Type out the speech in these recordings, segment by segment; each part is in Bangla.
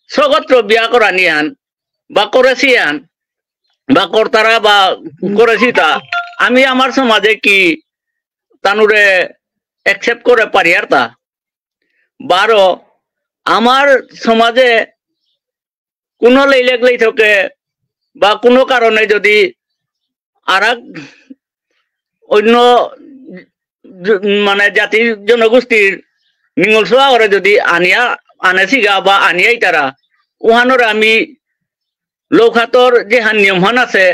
সগত্র বিয়া করা নিয়ান বা করেছি আন বা কর্তারা বা করেছি তা আমি আমার সমাজে কি তানুরে অ্যাকসেপ্ট করে পারি আর তা বারো আমার সমাজে কোনো লেইলেগলেই থাকে বা কোনো কারণে যদি আর অন্য মানে জাতির জনগোষ্ঠীর নিঙলসোয়া করে যদি আনেছিগা বা আনিয়াই তারা উহানোর আমি লৌখাতর যে নিয়মহান আছে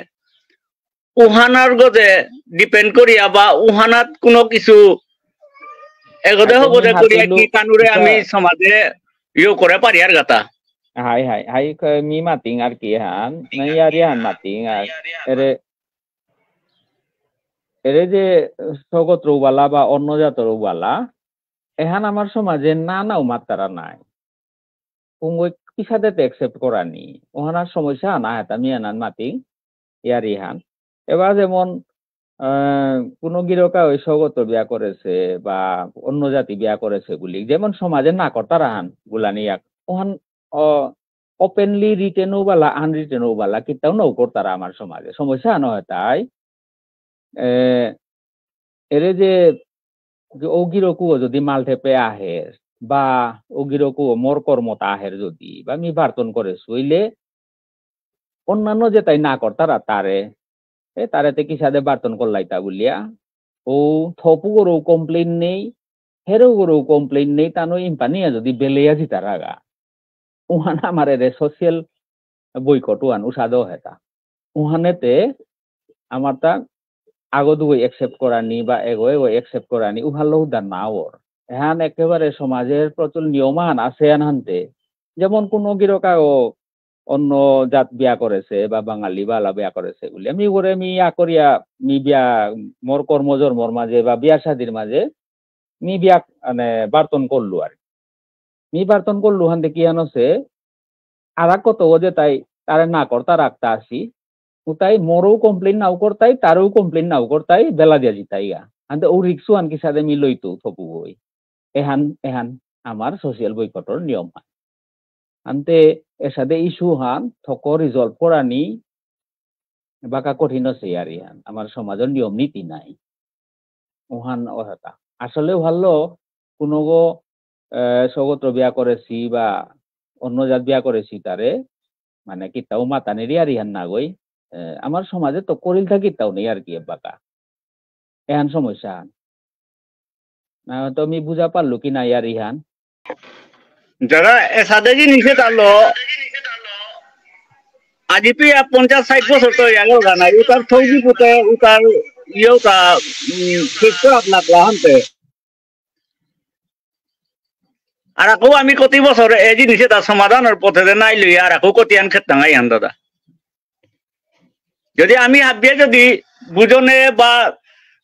উহানার গজে ডিপেন্ড করিয়া বা উহানাত কোনো কিছু এগদে হগদে করিয়া কি কানুরে আমি সমাজে ইয়ে করে পারি আর গাতা হাই মি মাতিং আর কি হান নাই আরি হান মাতিং আর এরে যে সগত্র বালা বা অন্য জাতর বালা এহান আমার সমাজে না মাত্তারা নাই পুঙ্গই কিসাদে একসেপ্ট করানি ওহানার সমস্যা না হেতা মিয়ানান মাতিং ইয়ার ইহান এবার যেমন কোনো গিরকা ওই সগত্র বিয়া করেছে বা অন্য জাতি বিয়া করেছে গুলি যেমন সমাজে না করতারা হান গুলানি ওহান ওপেনলি রিটেনও বালা আনরিটেনও বালা কিতাও নৌ করতারা আমার সমাজে সমস্যা নয় তাই এরে যে ওগিরকু যদি মালটেপে আহে বা ওগিরকু মোর কর্মতা আহের যদি বা মি বার্তন করে শুইলে অন্যান্য যে তাই না করতারা তারেতে কি সাথে বার্তন করলাইতা বলিয়া ও থপু গরু কমপ্লেন নেই হেরো গরু কমপ্লেন নেই তানো ইম্পানিয়া যদি বেলেয়া জিতা রাগা উহান আমার রে সোশিয়াল বয়কট উহান উসাদও হেতা উহানেতে আমার তা আগদু একসেপ্ট করানি বা এগো একসেপ্ট করানি উহালো উদার না ওর এহান একেবারে সমাজের প্রচুর নিয়মান আছে হানতে যেমন কোনো গিরকা অন্য জাত বিয়া করেছে বা বাঙালি বালা বিয়া করেছে বলে আমি ওরে মি করিয়া মি বিয়া মোর কর্মজন্মর মাঝে বা বিয়া শাদির মাঝে মি বিয়া মানে বার্তন করলু আর মি বার্তন করলু হানতে কি আনছে আর কত ও যে তাই তারে না করতা রাখতা আসি তাই মোরও কমপ্লেন নাও করতাই তারও কমপ্লেন নাও করতাই বেলা দিয়া জিতাই আনতে ও রিক্সু আনকি সাথে মি লইতো থপু বই এহান আমার সোশিয়াল বয়কটর নিয়ম হয় আনতে এর সাথে ইস্যু হান থক রিজলভ করানি বাকা কঠিন আছে আর ইহান আমার সমাজের নিয়ম নীতি নাই ওহান ওহাতা আসলে ভালো কোনো সগত্র বিয়া করেছি বা অন্য জাত বিয়া করেছি তারে মানে কিতাও মাতানেরই আর ইহান না গই আমার সমাজে তো করিল থাকিতাও নেই আর কি বাকা এহান সমস্যা না তো আমি বুঝা পারলো কি না ইয়ার ইহান যারা এসাদে জিনিসে তালো আজি পি 50-60 বছর তো গেল গানা উতার থৌজি পুতে উতার ইয়েটা ফিক্সর আপনার হানতে আর আকো আমি কতি বছর এই জিনিসে তার সমাধানের পথে নাই লই আর আকো কতি আন খেতাঙ্গাই হান দাদা যদি আমি ভাবিয়ে যদি বুঝনে বা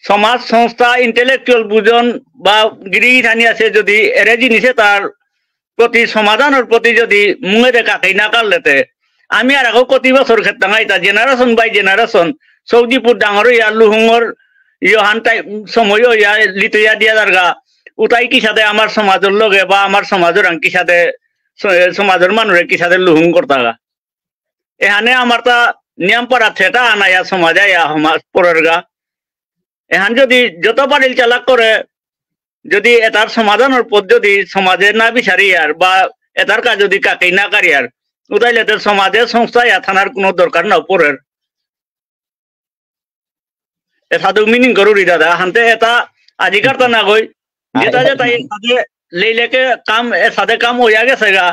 সমাজ সংস্থা ইন্টেলেকচুয়াল বুঝন বা গিরিধানি আছে যদি এরে জিনিসে তার প্রতি সমাধানের প্রতি যদি মুঙে কাকেই না কাটলেতে আমি আর আকৌ কতি বছর খেতাঙ্গাই তা জেনারেশন বাই জেনারেশন সৌদিপুর ডাঙর ইয়া লুহুঙর ইহান টাই সময় ইয়া লিতইয়া দিয়া দারগা উতাই কি সাথে আমার সমাজের লগে বা আমার সমাজের কি সাথে সমাজের মানুষের কি সাথে লুহুং করতাগা এখানে আমার তা নিয়ম পারা থেটা আনাইয়া সমাজে সমাজ পরের গা এখান যদি যত পারিল চালাক করে যদি এটার সমাধানের পথ যদি সমাজে না বিচারি আর বা এটার কাজ যদি কাকেই না কারি আর উতাইলে সমাজের সংস্থা থানার কোনো দরকার না পরের এটাও মিনিং করুরি দাদা হানতে এটা আজিকার তা না গই যেটা যেটা সাথে লেইলেকে কাম সাথে কাম হইয়া গেছে গা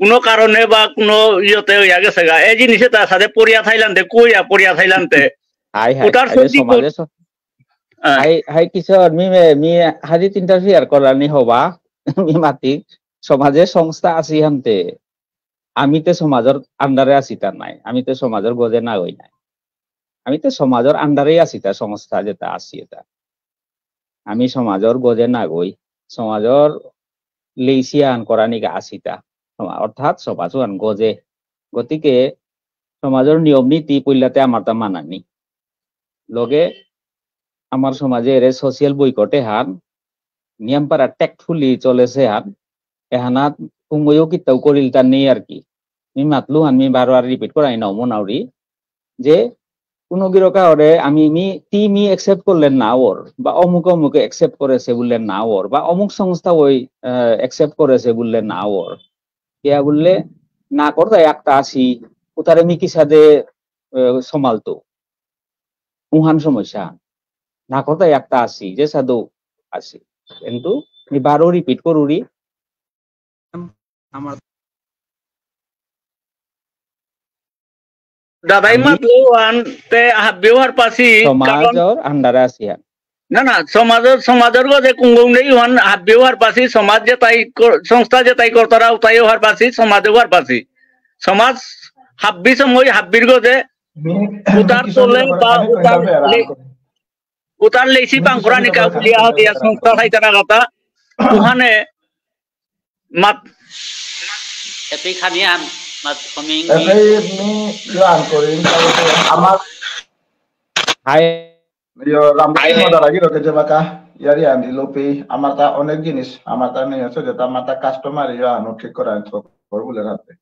কোনো কারণে বা কোনো ইয়েতে হইয়া গেছে গা এই জিনিসে তার সাথে পড়িয়া থাইলান্তে কইয়া পড়িয়া থাইলান্তে উতার সমাজে হাই কিশোর মি হাজি তিনটা শেয়ার করানি হবা মি মাতি সমাজে সংস্থা আছি হানতে আমি তো সমাজের আন্ডারে আছি তার নাই আমি তো সমাজের গজে না হই নাই আমি তো সমাজের আন্ডারে আছি তার সংস্থা যেটা আছি এটা আমি সমাজের গজে না গই সমাজের লেইসিয়া আন করা নিকা আছি তা অর্থাৎ সমাজ আন গজে গতিকে সমাজের নিয়ম নীতি পইলাতে আমার তা মানানি লগে আমার সমাজে এর সোশিয়াল বয়কটে হান নিয়ম পারা ট্যাক্টফুলি চলেছে হান এহানাত কুময়ও কিতাও করিল তার নেই আর কি মি মাতলু আমি বারবার রিপিট করাই নাও মনাউরি যে কোন গিরকা ওরে আমি মি অ্যাকসেপ্ট করলেন না ওর বা অমুকে অ্যাকসেপ্ট করেছে বললেন না ওর বা অমুক সংস্থা ওই অ্যাকসেপ্ট করেছে বললেন না ওর কেয়া বললে না করতে একটা আসি ওতারে মিকি সাদে সমালতো উহান সমস্যা না করতে একটা আসি যে সাদু আসি কিন্তু বারো রিপিট করুরি আমার দাদাই মাতলো তে ব্যবহার পাছি সমাজৰ আন্ডারে আসি না না সমাজের গজে কুঙ্গং নেই ওয়ান ব্যবহার পাছি সমাজ যে তাই সংস্থা যে তাই করতারা তাই হওয়ার পাছি সমাজ হওয়ার পাছি সমাজ হাব্বি সময় হাব্বির গজে উতার তোলে বা উতার লেসি পাংকুরা নিকা উলিয়া দিয়া সংস্থা থাইতারা কথা ওখানে মাত এতেই খানিয়ান মাত কমিং মি ইয়ান করিন আমার high yo ramai modal lagi roke jebaka yari andi lopi amata onek jinis amata ne so jeta amata customer yo anu ঠিক করা তো করবুলে রাতে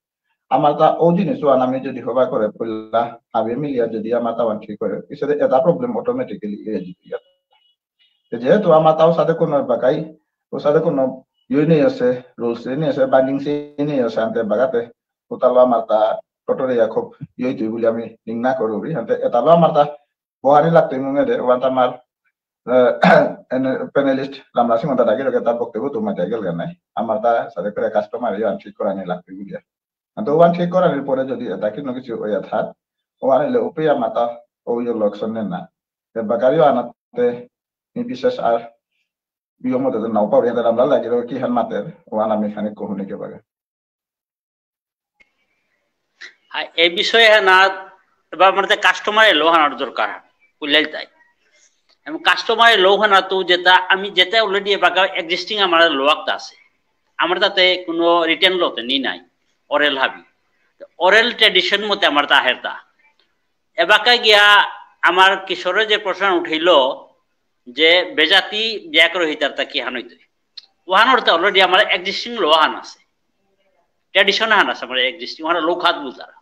amata o jinis ও আমি যদি হবা করে পড়লা আবে মিলিয়া যদি amata ওয়ান ঠিক করে পিছে এটা প্রবলেম অটোমেটিক্যালি এ জিয়া যেহেতু amataও সাথে কোনো বাকাই ও সাথে কোনো ইয়ে নেই আছে রুলস নেই আছে বাইন্ডিং নেই আছে আনতে বাগাতে ওতালো amata টোটরে খুব ইয়ে তুই বলি আমি লিঙ্ক না করবি আনতে এটালো amata Buhari lakto yung ngede, wanta mar panelist lamla sing wanta dagi kita bokte bu tuma jagal ganai. Amarta sare kore customer yo antik korani lakto budia. Anto wan ঠিক korani pore jodi ataki no kichu oya that. Wan le upi amata o yo lokson nena. Te bagario anate ni bises ar biyo mo de na pa ori da lamla lagi ro ki han mater wan ami khane ko hone ke baga. এই বিষয়ে না এবার আমাদের কাস্টমারের লোহানোর দরকার বুঝলেই তাই এবং কাস্টমারের লোহানা তো যেটা আমি যেটা অলরেডি এবার এক্সিস্টিং আমার লোয়াকটা আছে আমার তাতে কোনো রিটার্ন লোতে নি নাই অরেল হাবি অরেল ট্রেডিশন মতে আমার তা হেরতা এবাকা গিয়া আমার কিশোরে যে প্রশ্ন উঠাইল যে বেজাতি ব্যাকরহিতার তা কি হান হইতে ওহানোর তো অলরেডি আমার এক্সিস্টিং লোহান আছে ট্রেডিশন হান আছে আমার এক্সিস্টিং ওহানো লোকহাত বুঝার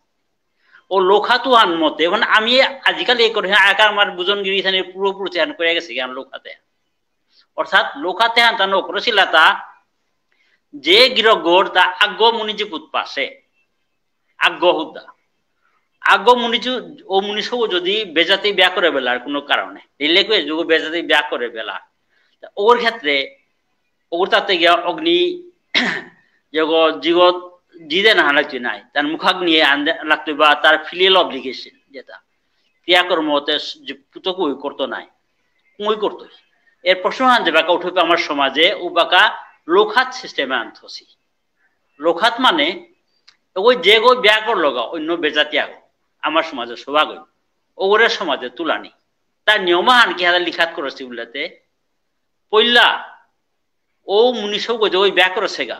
ও লোখাতু আন মতে মানে আমি আজিকালি এই করে আকার আমার বুজনগিরি থানে পুরোপুরি চান করে গেছে জ্ঞান লোখাতে অর্থাৎ লোখাতে আন তানো করছিলাতা যে গিরগোর তা আগ্য মুনিজি পুত পাশে আগ্য হুদা আগ্য মুনিজু ও মুনিসও যদি বেজাতি ব্যাক করে বেলার কোনো কারণে রিলেকুয়ে যোগ বেজাতি ব্যাক করে বেলা ওর ক্ষেত্রে ওর তাতে গিয়া অগ্নি জীবত জিদে না লাগতে নাই তার মুখাগ নিয়ে আনতে লাগতে বা তার ফিলিয়াল অব্লিগেশন যেটা ক্রিয়াকর্মতে পুতকুই করতো নাই কুই করতো এর প্রশ্ন আনতে বাকা উঠে আমার সমাজে ও বাকা লোখাত সিস্টেমে আনতছি লোখাত মানে ওই যে গো ব্যাকর লগা অন্য বেজাতি আগ আমার সমাজে সবাগ ওরে সমাজে তুলানি তার নিয়মাহান কি হাতে লিখাত করেছি বলতে পইলা ও মুনিশও গো যে ওই ব্যাকর সেগা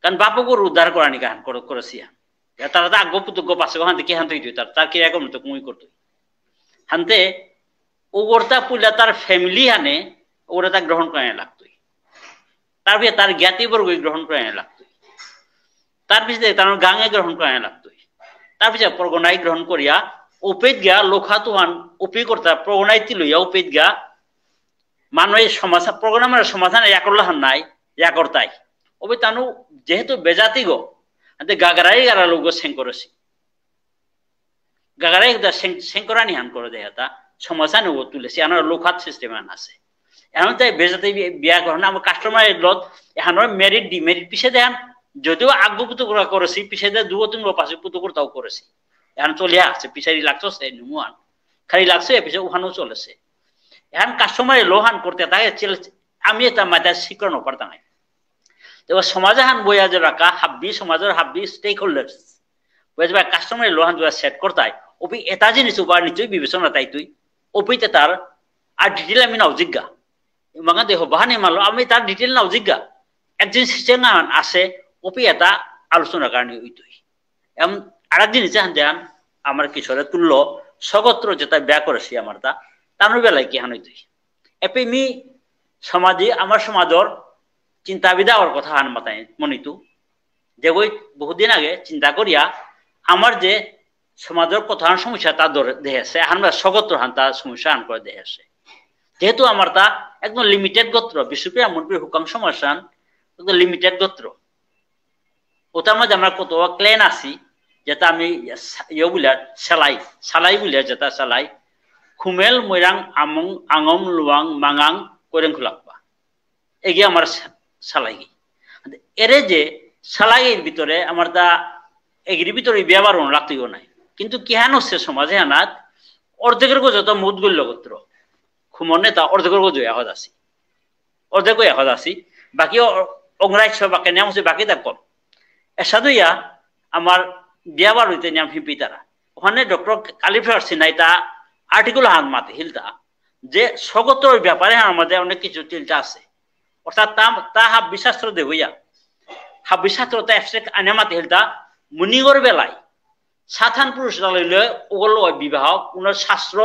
কারণ বাপকর উদ্ধার করানি গান করেছি তারা তো আগ্য পুতগ্য পাশে হাতে কি হানতে তার কিরকম তো কুই করতো হানতে ও ওরতা পুইলা তার ফ্যামিলি হানে ওরা তা গ্রহণ করে লাগতোই তার পিছিয়ে তার জ্ঞাতিবর্গ গ্রহণ করে লাগতোই তার পিছিয়ে তার গাঙে গ্রহণ করে লাগতোই তার পিছিয়ে প্রগণাই গ্রহণ করিয়া ওপেদ গা লোখাতুহান ওপি করতা প্রগণাইতি লইয়া ওপেদ গা মানুষের সমাধান প্রগণামের সমাধান একরলাহান নাই একরতাই ওবে তানু যেহেতু বেজাতি গো আতে গাগরাই গারা লোক সেং করেছি গাগরাই দা সেংকরানি হান করে দেয় তা সমাধান ও তুলেছি আনার লোকহাত সিস্টেম আন আছে এখন তাই বেজাতি বিয়া গ্রহণ আমার কাস্টমারের লত এখানোর মেরিট ডিমেরিট পিছে দেন যদিও আগ্য পুতো করেছি পিছে দেয় দুও তিন পাশে পুতো করতাও করেছি এখন চলিয়া আছে পিছারি লাগছে নুয়ান খালি লাগছে পিছে ওখানেও চলেছে এখন কাস্টমারের লোহান করতে তাকে আমি এটা মাথা শিক্ষণ পারতাম না এবার সমাজে হান বইয়া যে রাখা হাব্বি সমাজের হাব্বি স্টেক হোল্ডার্স বুঝবা কাস্টমারের লোহান যদি সেট করতাই ওপি এটা জিনিস উপার নিশ্চয়ই বিবেচনা তাই তুই ওপিতে তার আর ডিটেল আমি নাও জিজ্ঞা মাগা দেহ বাহানি মারলো আমি তার ডিটেল নাও জিজ্ঞা একজন সিস্টেম আছে ওপি এটা আলোচনার কারণে ওই তুই এমন আর এক জিনিস হান দেন আমার কিশোরে তুলল সগত্র যেটা ব্যা করেছি আমার তা তার বেলায় কি হান তুই এপি মি সমাজে আমার সমাজর চিন্তাবিদা ওর কথা হান মাথায় মনিতু যে ওই বহুদিন আগে চিন্তা করিয়া আমার যে সমাজের প্রধান সমস্যা তা দেখেছে আমরা স্বগত্র হান তার সমস্যা হান করে দেখেছে যেহেতু আমার তা একদম লিমিটেড গোত্র বিশ্বপ্রিয়া মন্ত্রী হুকাং সমস্যা একদম লিমিটেড গোত্র ওটার মধ্যে আমরা কত ক্লেন আছি যেটা আমি ইয়ে বলে সালাই বলে যেটা সালাই খুমেল মৈরাং আমং আঙম লুয়াং মাঙাং করেং খুলাকবা এগিয়ে আমার সালাই এরে যে সালাইয়ের ভিতরে আমার তা এগির ভিতরে ব্যবহার রাখতেও নাই কিন্তু কিহান হচ্ছে সমাজে আনাত অর্ধেকের যত মুদ গল্য গোত্র খুমর নেতা অর্ধেকের গজ এখন আছি অর্ধেক এখন আছি বাকি অংরাজ্য বাকি নিয়ম হচ্ছে বাকি তা কম এসাদইয়া আমার ব্যবহার হইতে নিয়ম হিপি তারা ওখানে ডক্টর কালিফার সিনাইতা আর্টিকেল হান মাতে হিলতা যে স্বগত্রর ব্যাপারে আমাদের অনেক কিছু চিন্তা আছে অর্থাৎ তা হাব্বিশাস্ত্র দেবইয়া হাব্বিশাস্ত্র তা অ্যাবস্ট্রাক্ট আনামাতে হিলতা মুনিগর বেলায় সাধারণ পুরুষ লইলে ওগুলো বিবাহ কোন শাস্ত্র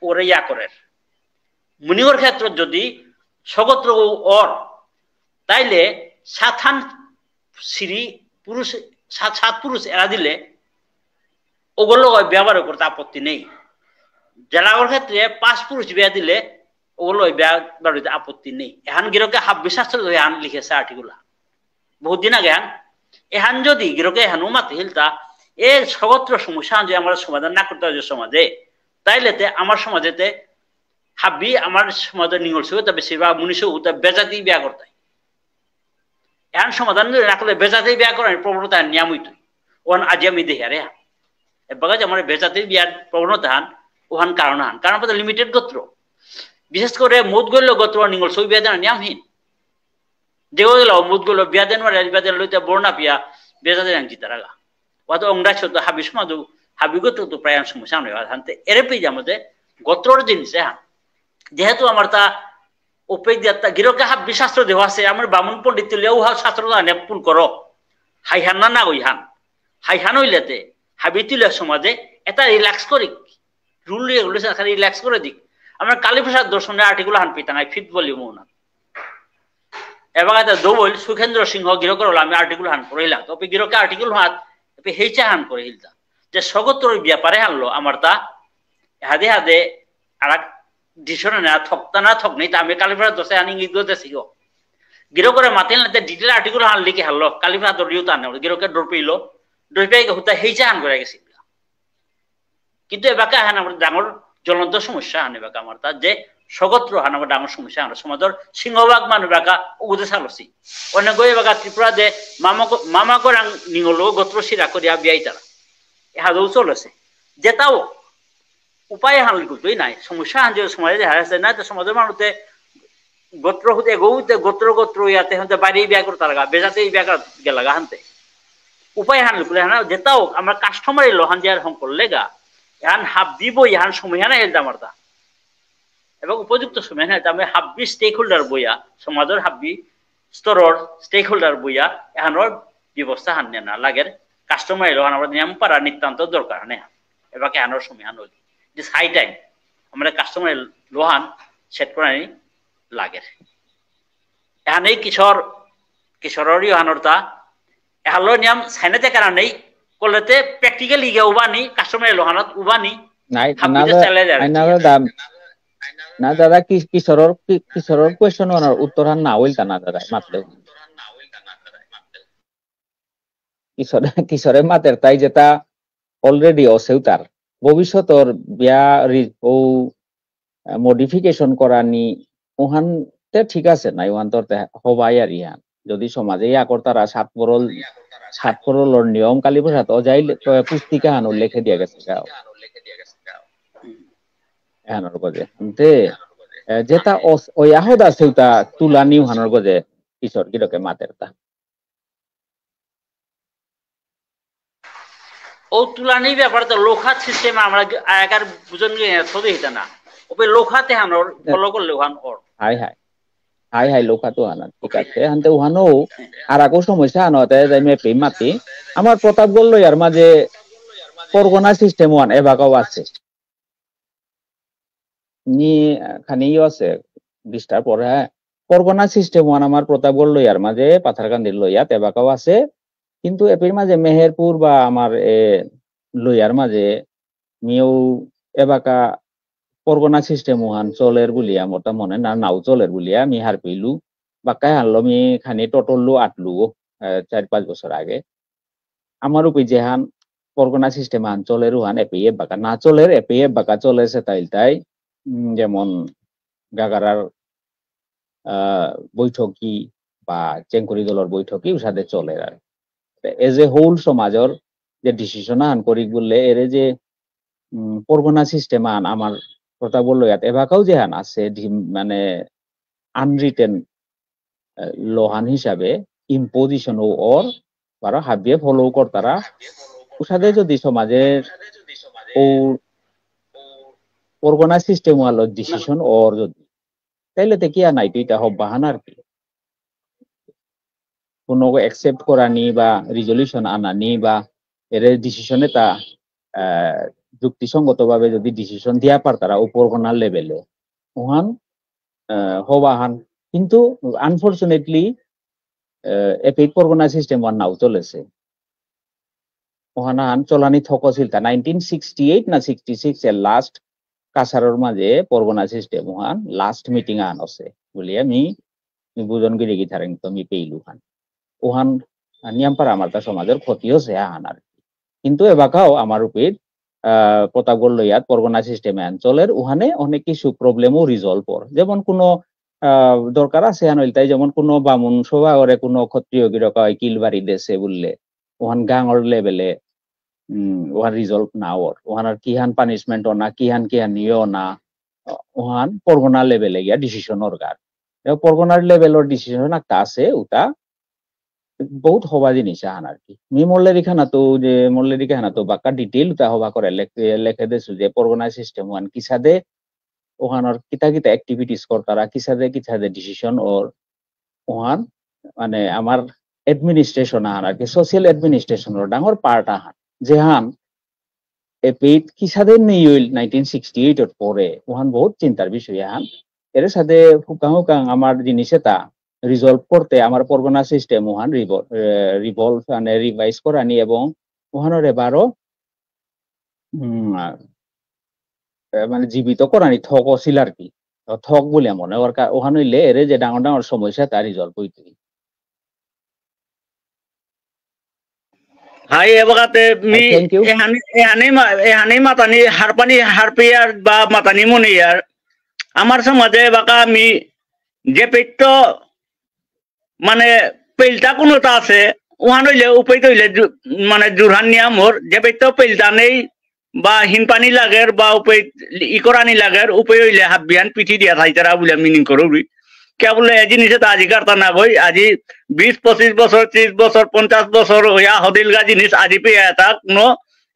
ওরে ইয়া করে মুনিগর ক্ষেত্র যদি স্বগত্র অর তাইলে সাধারণ শ্রী পুরুষ সাত পুরুষ এরা দিলে ওগুলো ব্যবহার করতে আপত্তি নেই জেলাগর ক্ষেত্রে 5 পুরুষ বিয়া দিলে ওগুলো ব্যবহার আপত্তি নেই এহান গিরকে হাব্বিশাস্ত্র এহান লিখেছে আর্টিকুল বহুত দিন আগে এহান যদি গিরকে এহান উমাতে হিলতা এ স্বগত্র সমস্যা যদি আমরা সমাধান না করতে হয় সমাজে তাইলে আমার সমাজেতে হাব্বি আমার সমাজের নিগল সে বেশিরভাগ মনীষ বেজাতি বিয়া করতে এহান সমাধান না করলে বেজাতি বিয়া করার প্রবণতা নিয়ম হইত ওহান আজি আমি দেখি আরে এবার আমার বেজাতি বিয়ার প্রবণতা হান ওহান কারণ লিমিটেড গোত্র বিশেষ করে মুদ গল্য গোত্র নিগল সই বিয়া দেন নিয়মহীন দেও গেল মুদ গল্য বিয়া দেন বিয়া দেন লইতে বর্ণা পিয়া বেজাতি আনছি তারা অত অংরাজ তো হাবি সমাজ হাবি গোত্র তো প্রায় সমস্যা নয় হানতে এরে পেয়ে আমাদের গোত্রর জিনিস হ্যাঁ যেহেতু আমার তা ওপে দিয়া গিরকে হাব্বি শাস্ত্র দেওয়া আছে আমার বামুন পণ্ডিত লেও শাস্ত্র নেপুন করো হাইহান না ওইহান হাইহান হইলেতে হাবি তুলে সমাজে এটা রিল্যাক্স করি রুল রেগুলেশন রিল্যাক্স করে দিক আমরা কালীপ্রসাদ দর্শনের আর্টিকেল হান পিতাঙাই ফিট ভলিউম না এবার এটা দৌল সুখেন্দ্র সিংহ গিরকর হলো আমি আর্টিকেল হান করিলাম তবে গিরকে আর্টিকেল হাত হেইচা হান করে হিলতা যে স্বগত্র ব্যাপারে হানলো আমার তা হাদে হাদে আর ডিসনে না থকতা না থক নেই তা আমি কালীপ্রসাদ দশে আনি ইংরেজিতে শিখো গিরকরে মাতিল না ডিটেল আর্টিকেল হান লিখে হারলো কালীপ্রসাদ দরিও তা নেই গিরকে ডর পেইলো ডর পেয়ে হুতা হেইচা হান করে গেছিল কিন্তু এবাকে হান আমার ডাঙর জ্বলন্ত সমস্যা হান এবাকে আমার তা যে স্বগত্র হান আমার ডাঙর সমস্যা হান সমাজের সিংহভাগ মানুষ এবাকা উগুদে চালছি অনেক এবাকা ত্রিপুরা দে মামা করাং নিঙলো গোত্র সিরা করিয়া বিয়াই তারা এহাদও চলেছে যেটাও উপায় হান লিখুতই নাই সমস্যা হান যে সমাজে দেখা যাচ্ছে না সমাজের মানুষতে গোত্র হতে গৌতে গোত্র ইয়াতে হতে বাড়ি বিয়া করতে লাগা বেজাতে বিয়া গেলাগা হানতে উপায় হান লিখলে হান যেটাও আমরা কাস্টমারি লোহান যে হং করলে গা এহান হাব দিব ইহান সময় হানা হেলতে আমার তা এবং উপযুক্ত সময় না আমি হাব্বি স্টেক হোল্ডার বইয়া সমাজের হাব্বি স্তরর স্টেক হোল্ডার বইয়া এহানোর ব্যবস্থা হান না লাগের কাস্টমার লোহান আমরা নিয়ম পারা নিতান্ত দরকার নেই এবার এহানোর সময় হান হইল যে হাই টাইম আমরা কাস্টমার লোহান সেট করানি লাগের এহান এই কিশোরী হানোর তা এহালো নিয়ম সাইনেতে কারণ নেই করলেতে প্র্যাকটিক্যাল ইগে উবানি কাস্টমার লোহানত উবানি না দাদা কিশোরর কোয়েশ্চন উত্তর হান না হইল না দাদা মাতলে কিশোরের মাতের তাই যেটা অলরেডি অসেও তার ভবিষ্যতর বিয়া ও মডিফিকেশন করানি ওহানতে ঠিক আছে না ওহান তোর হবাই আর ইহান যদি সমাজে ইয়া করতারা সাত পরলর নিয়ম কালীপ্রসাদ অজাই পুস্তিকা হান উল্লেখে দিয়া গেছে এহানোর গজে যেটা ওই আহদ আছে তা তুলা নিউ হানোর গজে কিশোর গিরকে মাতের তা ও তুলানি ব্যাপারে তো লোখাত সিস্টেম আমরা আগের বুঝন থদে হিতা না ওপে লোখাতে হানোর ফলো করলে ওহান ওর হাই লোখা তো হানা ঠিক আছে হানতে ওহানো আর আগো সমস্যা হানতে যাই মে পে মাতি আমার প্রতাপগড় লইয়ার মাঝে পরগনা সিস্টেম ওয়ান এবাগাও আছে নি খানিও আছে 20টার পরে পরগনা সিস্টেম ওয়ান আমার প্রতাপগড় লইয়ার মাঝে পাথারকান্দির লইয়া তেবাকাও আছে, কিন্তু এপির মাঝে মেহেরপুর বা আমার লইয়ার মাঝে মিও এবাকা পরগনা সিস্টেম ওহান চলের বলিয়া মোটা মনে না নাও চলের বলিয়া আমি হার পেলু বাক্কায় হারলো মি খানি টটলু আটলু 4-5 বছর আগে আমার উপর যেহান পরগনা সিস্টেম আন চলের উহান এপিএফ বাকা না চলের এপিএফ বাকা চলেছে তাই যেমন গাগারার বৈঠকি বা চেঙ্কুরি দলের বৈঠকি সাথে চলে আর এজ এ হোল সমাজের যে ডিসিশন আন করি বললে এর যে পরগনা সিস্টেম আন আমার কথা বললো এবাকাও যেহান আছে মানে আনরিটেন লোহান হিসাবে ইম্পোজিশন ওর বারা হাবিয়ে ফলো করতারা উসাদে যদি সমাজের ও পরগনা সিস্টেম ওয়ালো ডিসিশন ওর যদি তাইলে তে কি নাই এটা হবাহান আর কি কোনো অ্যাকসেপ্ট করানি বা রিজলিউশন আনানি বা এর ডিসিশনে তা যুক্তিসঙ্গতভাবে যদি ডিসিশন দিয়া পারতারা ও পরগনার লেভেলে ওহান হবাহান, কিন্তু আনফরচুনেটলি এপিক পরগনা সিস্টেম ওয়ান নাও চলেছে ওহানান চলানি থকছিল তা 1968 না 66 এর লাস্ট কাছারর মাঝে পরগনা সিস্টেম ওহান লাস্ট মিটিং আন আছে বলি আমি বুজন গিরি গিথারেন তো আমি পেইলু খান ওহান নিয়মপার আমার তা সমাজের ক্ষতি হচ্ছে আহান আর কিন্তু এবাকাও আমার উপর প্রতাপগড় লইয়াত পরগনা সিস্টেমে অঞ্চলের ওখানে অনেক কিছু প্রবলেমও রিজলভ কর, যেমন কোনো দরকার আছে আনইল তাই যেমন কোনো বামুন সভা করে কোনো ক্ষত্রিয় গিরকা কিলবাড়ি দেশে বললে ওখান গাঙর লেভেলে ওখান রিজলভ না ওর ওখান আর কিহান পানিশমেন্ট না কিহান নিও না ওখান পরগনা লেভেলে গিয়া ডিসিশন ওর গার পরগনার লেভেলের ডিসিশন একটা আছে ওটা বহুত হবা জিনিস আহান আর কি মি মল্লেরি খানা তো যে মল্লেরি খানা তো বাক্কা ডিটেইল তা হবা করে লেখে দেছু যে পরগনা সিস্টেম ওয়ান কিসাদে ওখানোর কিতা কিতা অ্যাক্টিভিটিস করতারা কিসাদে ডিসিশন ওর ওহান মানে আমার অ্যাডমিনিস্ট্রেশন আহান আর কি সোশ্যাল অ্যাডমিনিস্ট্রেশনের ডাঙর পার্ট আহান যেহান এপিট কিসাদে নেই 1968 এর পরে ওহান বহুত চিন্তার বিষয় আহান এর সাথে হুকাং আমার জিনিসে তা রিজলভ করতে আমার পরগনা সিস্টেম ওহান রিভলভ মানে রিভাইজ করানি এবং ওহানোর এবারও মানে জীবিত করানি থক ছিল আর কি থক বলে মনে ওখান হইলে এর যে ডাঙর ডাঙর সমস্যা তা রিজলভ হইতে হাই এবাগাতে মি এহানি মাতানি হারপিয়ার বা মাতানি মনিয়ার আমার সমাজে এবাকা আমি যে পেট মানে পেলটা কোনোটা আছে ওহান হইলে উপায় হইলে মানে জোরহান নিয়ামর যে পেট পেলটা নেই বা হিনপানি লাগের বা উপায় ইকরানি লাগের উপায় হইলে হাবিয়ান পিঠি দিয়া থাইতারা বলে মিনিং করবি কে বলে এই জিনিসে তো আজি কারতা না কই আজি 20-25 বছর 30 বছর 50 বছর হইয়া হদিলগা জিনিস আজি পেয়ে এটা কোনো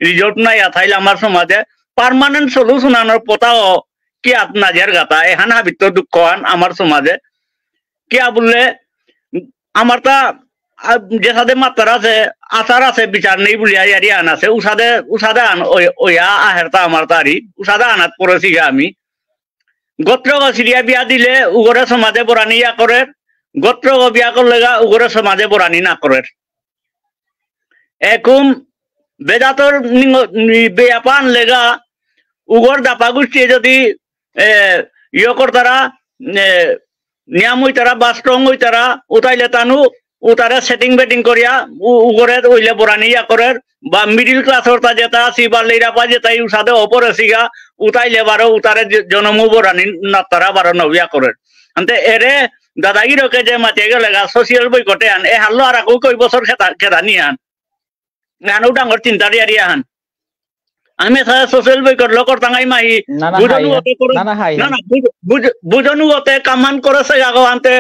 রিজল্ট নাই থাইলে আমার সমাজে পার্মানেন্ট সলিউশন আনার পতাও কি আপনাদের গাতা এখান হাবিত দুঃখান আমার সমাজে কে বললে আমার তা যে সাথে মাত্রা আছে আচার আছে বিচার নেই বলিয়া ইয়ারি আন আছে উসাদে আন ওয়া আহেরতা আমার তারি উসাদে আনাত পড়েছি আমি গোত্র সিরিয়া বিয়া দিলে উগরে সমাজে বরানি ইয়া করে গোত্র বিয়া করলে উগরে সমাজে বরানি না করে একুম বেদাতর বেয়াপান লেগা উগর দাপা গোষ্ঠী যদি ইয়ে করতারা নিয়াম হইতারা বা স্ট্রং হইতারা উতাইলে তানু উতারে সেটিং বেটিং করিয়া উগরে ওইলে বরানি ইয়া করে বা মিডিল ক্লাসর তা যেটা আসি বা লেরা পা যেটাই উসাদে অপর আসিগা উতাইলে বারো উতারে জনমু বরানি নাতারা বারো নবিয়া করে আনতে এরে দাদাগিরকে যে মাতিয়ে গেলে সোশিয়াল বৈকটে আন এ হারলো আর আকৌ কই বছর খেতা নিয়ে আন গানও ডাঙর চিন্তা দিয়ারি আহান আমি সোশ্যাল বৈকট লোকর টাঙাই মাহি বুঝনু গতে কামান করেছে আগো আনতে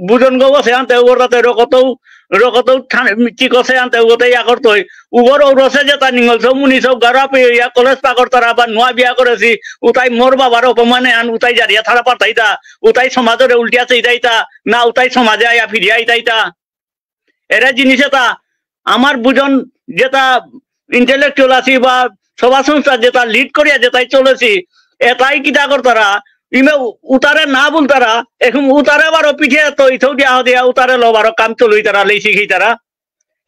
বুঝন গো বসে আনতে ওর তাতে রকত চিকসে আনতে ওতে ইয়া করতই উগর ওরসে যে তা নিঙ্গল সব মুনি সব গারা পেয়ে ইয়া কলেজ পাকর তারা আবার নোয়া বিয়া করেছি উতাই মোর বাবার অপমানে আন উতাই জারিয়া থাড়া পাঠাইতা উতাই সমাজরে উল্টিয়াছে ইতাইতা না উতাই সমাজে আয়া ফিরিয়া ইতাইতা এরা জিনিসে তা আমার বুঝন যেটা ইন্টেলেকচুয়াল আছি বা সভা সংস্থা যেটা লিড করিয়া যেটাই চলেছি এটাই কিতা করতারা ইমে উতারে না বলতারা এখন উতারে বারো পিঠে তো ইথৌ দিয়া উতারে লো বারো কাম চলুই তারা লেছি খেই তারা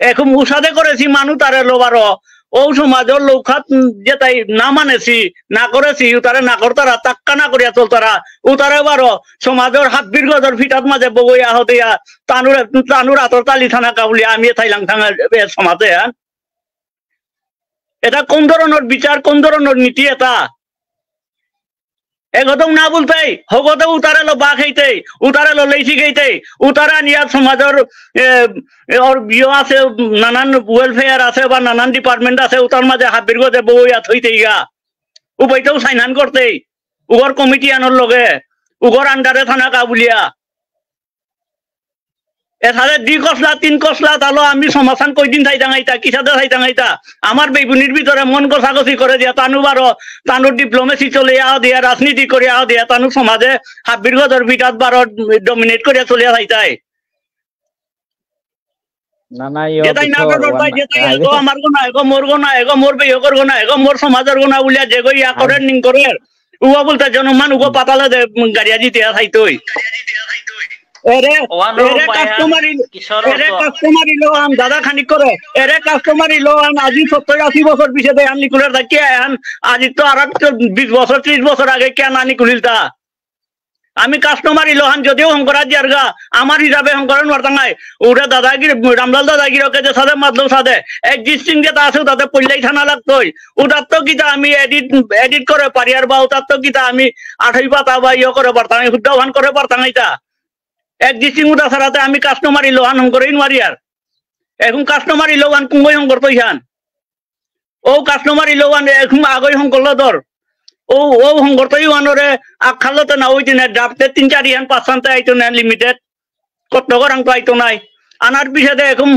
এখন উষাদে করেছি মানু তারে লো বারো ও সমাজের লৌখাত যে তাই না মানেছি না করেছি উতারে না করতারা তাক্কা না করিয়া চলতারা উতারে বারো সমাজের হাব্বির গজর ফিটাত মাঝে বগই আহ দিয়া তানুর আতর তালি থানা কাবুলি আমি থাইলাম থাঙা সমাজে এটা কোন ধরনের বিচার কোন ধরনের নীতি এটা একদম না বলতে হগতে উতারে লো বা খাইতে উতারে লো লেছি খাইতে উতারা নিয়া সমাজের আছে নানান ওয়েলফেয়ার আছে বা নানান ডিপার্টমেন্ট আছে উতার মাঝে হাবির গজে বইয়া থইতে গা উপায়তেও সাইনান করতে উগর কমিটি আনার লগে উগর আন্ডারে থানা কাবুলিয়া এছাড়া 2 কসলা 3 কসলা তাহলে আমি সমাধান কয়দিন থাই দাঙাইতা কিসাদে থাই দাঙাইতা আমার বেগুনির ভিতরে মন কষাকষি করে দিয়া তানুর ডিপ্লোমেসি চলে দিয়া রাজনীতি করে দিয়া তানু সমাজে হাবির গজর ভিটাত বারো ডমিনেট করে চলিয়া থাইতাই আমার গোনা এগো মোর গোনা এগো মোর বেহকর গোনা এগো মোর সমাজের গোনা বলিয়া যে গো ইয়া করে নিং করে উয়া বলতে জনমান উগো পাতালে গাড়িয়া জিতে থাইতই দাদা খানিক করে এরে কাস্টমারি লো আজি 70-80 বছর পিছিয়ে দেয় আনি কুলের তা কে আজি তো আর 20 বছর 30 বছর আগে কেন আনি কুলিল তা আমি কাস্টমারি লোহান যদিও হংকরা দিয়ার গা আমার হিসাবে হংকরণ বার্তাঙ্গাই ওরা দাদাগিরি রামলাল দাদাগিরকে যে সাদে মাতলো সাদে এক্সিস্টিং যেটা আছে তাতে পল্লাই থানা লাগতোই ওটার তো কিতা আমি এডিট করে পারি আর বা ওটার তো কিতা আমি 28 পাতা বা ইয়ে করে বার্তাঙ্গাই হুদ্দাওয়ান করে বার্তাঙ্গাইতা এক্সিস্টিং ওটা ছাড়াতে আমি কাস্টমারি লোহান হংকরেই নোয়ারি আর এখন কাস্টমারি লোহান কুম্বই হংকর তো ইহান ও কাস্টমারি লোহান এখন আগই হংকরল ধর ও হংকরতই ওয়ানরে আখালতে না ওই দিনে ড্রাফটে 3-4 ইয়ান 5 আইতো না লিমিটেড কত গরাং তো আইতো নাই আনার বিষয়ে এখন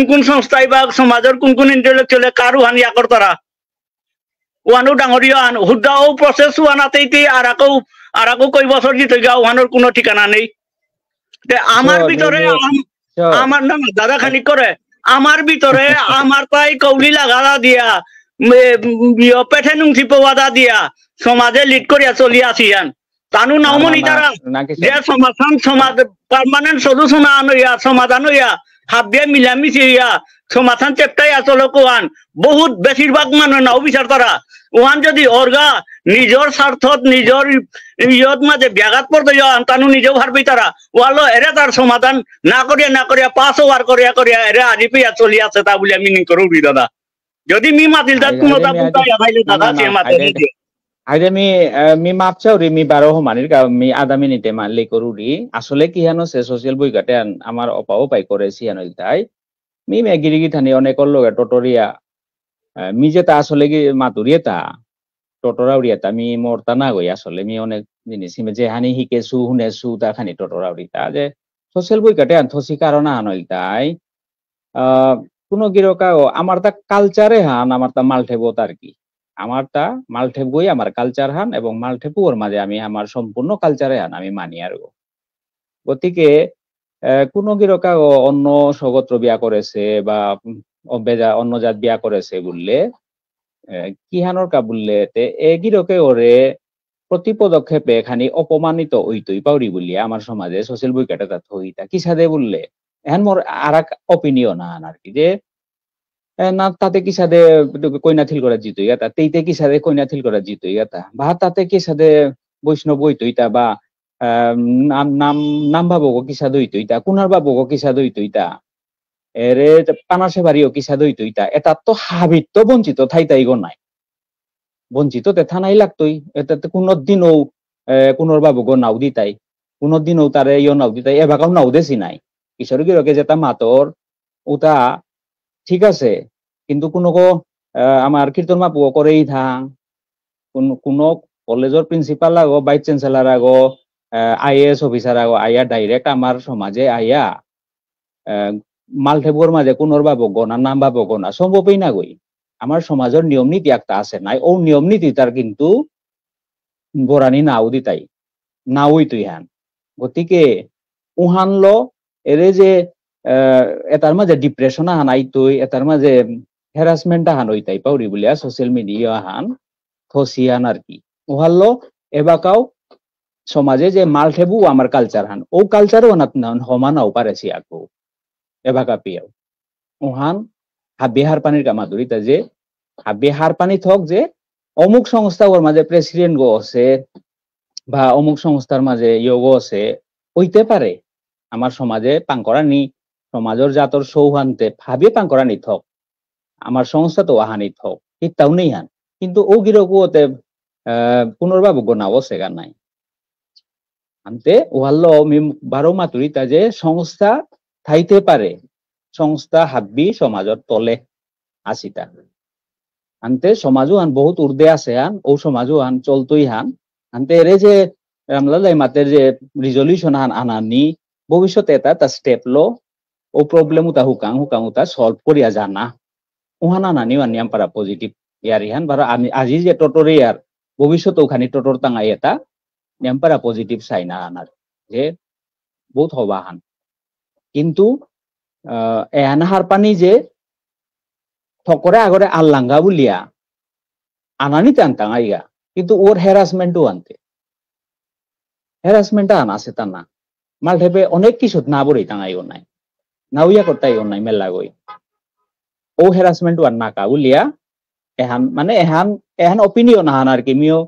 কোন সংস্থায় বা সমাজের কোন ইন্টেলেকচুয়ালে কারু হানি আকর তারা ওয়ানো ডাঙরিয়া আন হুদা ও প্রসেস ওয়ানাতেইতে আর আকো কই বছর দিতে গা ওয়ানোর কোনো ঠিকানা নেই আমার ভিতরে আমার নাম দাদা খানিক করে আমার ভিতরে আমার তাই কৌলি লাগালা দিয়া পেঠে নুংসি পওয়াদা দিয়া সমাজে লিড করিয়া চলিয়া আসিয়ান তানু নামনি তারা যে সমাজ পার্মানেন্ট সলিউশন আনইয়া সমাধান হইয়া হাবিয়া মিলামিশি হইয়া সমাধান চেপটাই আসলে কোয়ান বহুত বেশিরভাগ মানুষ নাও বিচার তারা ওয়ান যদি অর্গা নিজের স্বার্থত নিজের ইয়ত মাঝে ব্যাঘাত পড়তে যান তানু নিজেও হারবি তারা ওয়ালো এরে তার সমাধান না করিয়া 5 ওভার করিয়া এরে আজি পেয়া চলি আছে তা বলে আমি মিনিং করুবি দাদা যদি মি মাতিল তাত কোনো তা বুঝাইয়া ভাইলে দাদা সে মাতে দিয়ে আগে মি মাপছাও রে মি 12 মানির মি আধা মিনিটে মানলে করুরি আসলে কি হানো সে সোশ্যাল বইকাটে আমার অপাও পাই করেছি হানো তাই মি মেগিরিগি থানি অনেক লগে টটরিয়া মি যেটা আসলে কি মাতুরিয়া টটরাউরিয়া মি মরতা না গই আসলে মি অনেক জিনিস যে হানি হিকেছু হুনেছু তা খানি টটরাউরিতা যে সোশ্যাল বইকাটে থসি কারণ আনল তাই কোনো গিরকা আমার তা কালচারে হান আমার তা মালঠেবো তার কি আমার তা মালঠেবই আমার কালচার হান এবং মালঠেবুর মাঝে আমি আমার সম্পূর্ণ কালচারে হান আমি মানি আর গতিকে কোনো গিরকা অন্য সগোত্র বিয়া করেছে বা অন্য জাত বিয়া করেছে বললে কি হানোর কা বললে এ গিরকে ওরে প্রতি পদক্ষেপে খানি অপমানিত হইতই পাউরি বলিয়া আমার সমাজে সোশ্যাল বইকাটে তা হইতা কি সাদে বললে এখন মোর আর এক অপিনিয়ন আন আর কি যে না তাতে কি সাদে কইনা থিল করা জিতই গাতা তেইতে কি সাদে কইনা থিল করা জিতই গাতা বা তাতে কি সাদে বৈষ্ণব হইতইতা বা নাম ভাবো কি সাদ হইতইতা কুনার বাবু কি সাদ হইতইতা এরে পানাসে বাড়িও কি সাদ হইতইতা এটা তো হাবিত বঞ্চিত থাইতাই গো নাই বঞ্চিত তে থানাই লাগতই এটাতে কোনদিনও কুনর বাবু গো নাও দিতাই কোনদিনও তারে ইয় নাও দিতাই এবাকাও নাও দেছি নাই কিশোর গিরকে যেটা মাতর ওটা ঠিক আছে কিন্তু কোনো আমার কীর্তন মাপুও করেই থাং কোনো কলেজের প্রিন্সিপাল আগো ভাইস চ্যান্সেলর আগো IAS অফিসার আগো আইয়া ডাইরেক্ট আমার সমাজে আইয়া মালঠেবুর মাঝে কোনোর বাবু গনা নাম বাবু গনা সম্ভবই না গই আমার সমাজের নিয়ম নীতি একটা আছে নাই ও নিয়ম নীতি তার কিন্তু গোরানি নাও দিতাই নাওই তুই হান গতিকে উহানলো এরে যে এটার মাঝে ডিপ্রেশন আহান আইতই এটার মাঝে হ্যারাসমেন্ট আহান হইতাই পাউরি বলিয়া সোশ্যাল মিডিয়া আহান থসিয়ান আর কি উহাল্লো এবাকাও সমাজে যে মাল ঠেবু আমার কালচার হান ও কালচারও নাতনান হমানাও পারেছি আকো এবা কাপিয়াও ওহান হাবি হার পানির কামাদুরিতা যে হাবি হার পানি থক যে অমুক সংস্থা ওর মাঝে প্রেসিডেন্ট গো আছে বা অমুক সংস্থার মাঝে ইয়োগো আছে হইতে পারে আমার সমাজে পাঙ্করানি সমাজের জাতর সৌহান্তে ভাবি পাঙ্করানি থক আমার সংস্থা তো আহানি থক ইত্যাও নেই হান কিন্তু ও গিরকুতে পুনর্বাবু গোনাও সেগা নাই আনতে ওয়াল্লো বারো মাতুরিতা যে সংস্থা থাইতে পারে সংস্থা হাব্বি সমাজের তলে আসিতা আনতে সমাজও আন বহুত উর্দে আছে হান ও সমাজও আন চলতই হান আনতে এরে যে রামলালাই মাতের যে রিজলিউশন হান আনানি ভবিষ্যতে এটা তা স্টেপ লো ও প্রবলেম উতা হুকাং উতা সলভ করিয়া জানা ওহানা নানি আনিয়াম পারা পজিটিভ ইয়ারি হান বারা আমি আজি যে টটরে ইয়ার ভবিষ্যতে ওখানে টটর তাঙ্গাই এটা নিয়াম পারা পজিটিভ সাইনা আনার যে বহুত হবাহান কিন্তু এহানাহার পানি যে ঠকরে আগরে আল্লাঙ্গা বলিয়া আনানি টানতাঙ্গাইগা কিন্তু ওর হ্যারাসমেন্টও আনতে হ্যারাসমেন্টটা আনা আছে তা না মাল ঠেপে অনেক কিছু না বলেই টাঙাইও নাই নাউইয়া করতাইও নাই মেলা গই ও হ্যারাসমেন্ট আর না কাউলিয়া এহান মানে এহান অপিনিয়ন আহান আর কি মিও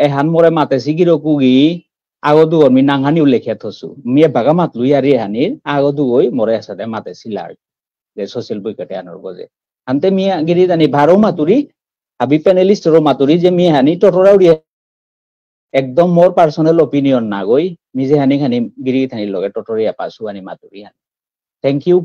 এহান মোরে মাতে সিগিরো কুগি আগদু আমি নাংহানি উল্লেখিয়া থসু মিয়ে বাগা মাত লুই আর এহানির আগদু ওই মোরে সাথে মাতে সিলার যে সোশ্যাল বইকাটে আনোর গজে আনতে মিয়া গিরি জানি ভারো মাতুরি হাবি প্যানেলিস্ট রো মাতুরি যে মিয়া হানি টটরা উড়িয়া একদম মোর পার্সোনাল অপিনিয়ন না গই নিজে হানি খানি গিরি থানির লগে টটরিয়া পাসু আনি মাতুরি হানি থ্যাংক ইউ